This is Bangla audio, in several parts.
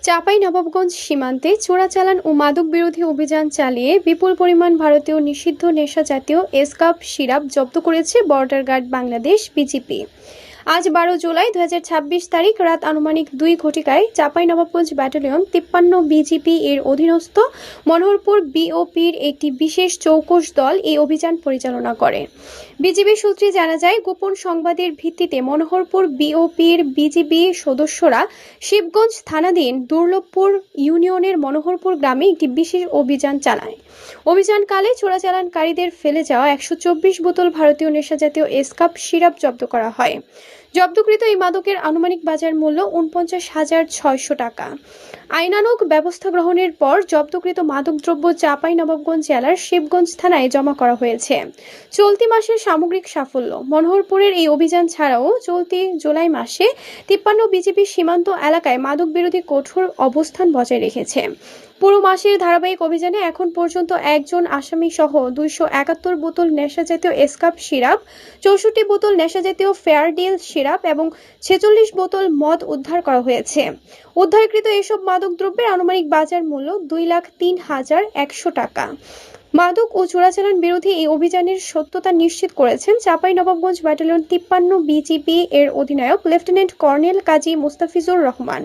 চাঁপাইনবাবগঞ্জ সীমান্তে চোরাচালান ও মাদক বিরোধী অভিযান চালিয়ে বিপুল পরিমাণ ভারতীয় নিষিদ্ধ নেশাজাতীয় এসকাপ সিরাপ জব্দ করেছে বর্ডার গার্ড বাংলাদেশ বিজিপি। আজ 12 জুলাই 2026 তারিখ রাত আনুমানিক 2 ঘটিকায় চাঁপাইনবাবগঞ্জ ব্যাটালিয়ন 53 বিজিপি এর অধীনস্থ মনোহরপুর বিওপির একটি বিশেষ চৌকস দল এই অভিযান পরিচালনা করে। বিজিবি সূত্রে জানা যায়, গোপন সংবাদের ভিত্তিতে মনোহরপুর বিওপির বিজিবি সদস্যরা শিবগঞ্জ থানাধীন দুর্লভপুর ইউনিয়নের মনোহরপুর গ্রামে একটি বিশেষ অভিযান চালায়। অভিযানকালে চোরাচালানকারীদের ফেলে যাওয়া 124 বোতল ভারতীয় নেশাজাতীয় এসকাপ সিরাপ জব্দ করা হয়। জব্দকৃত এই মাদকের আনুমানিক বাজার মূল্য 49,600 টাকা। আইনানুগ ব্যবস্থা গ্রহণের পর জব্দকৃত মাদকদ্রব্য চাঁপাইনবাবগঞ্জ জেলার শিবগঞ্জ থানায় জমা করা হয়েছে। চলতি মাসের সামগ্রিক সাফল্য: মনোহরপুরের এই অভিযান ছাড়াও চলতি জুলাই মাসে 53 বিজিবি সীমান্ত এলাকায় মাদক বিরোধী কঠোর অবস্থান বজায় রেখেছে। পুরো মাসের ধারাবাহিক অভিযানে এখন পর্যন্ত একজন আসামি সহ 271 বোতল নেশাজাতীয় এসকাপ সিরাপ, 64 বোতল নেশাজাতীয় ফেয়ার ডিল সিরাপ এবং 46 বোতল মদ উদ্ধার করা হয়েছে। উদ্ধারকৃত এসব মাদকদ্রব্যের আনুমানিক বাজার মূল্য 2,03,100 টাকা। মাদক ও চোরাচালান বিরোধী এই অভিযানের সত্যতা নিশ্চিত করেছেন চাঁপাইনবাবগঞ্জ ব্যাটালিয়ন 53 বিজিবি এর অধিনায়ক লেফটেন্যান্ট কর্নেল কাজী মুস্তাফিজুর রহমান,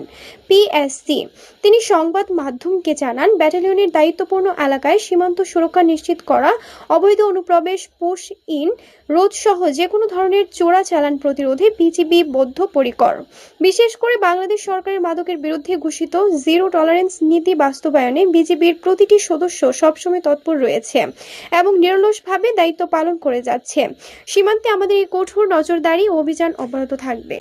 পিএসসি। তিনি সংবাদ মাধ্যমকে জানান, ব্যাটালিয়নের দায়িত্বপূর্ণ এলাকায় সীমান্ত সুরক্ষা নিশ্চিত করা, অবৈধ অনুপ্রবেশ, পুশ ইন রোধ সহ যে কোনো ধরনের চোরাচালান প্রতিরোধে বিজিবি বদ্ধপরিকর। বিশেষ করে বাংলাদেশ সরকারের মাদকের বিরুদ্ধে ঘোষিত জিরো টলারেন্স নীতি বাস্তবায়নে বিজিবির প্রতিটি সদস্য সবসময় তৎপর রয়েছে এবং নিরলসভাবে দায়িত্ব পালন করে যাচ্ছে। সীমান্তে আমাদের এই কঠোর নজরদারি অভিযান অব্যাহত থাকবে।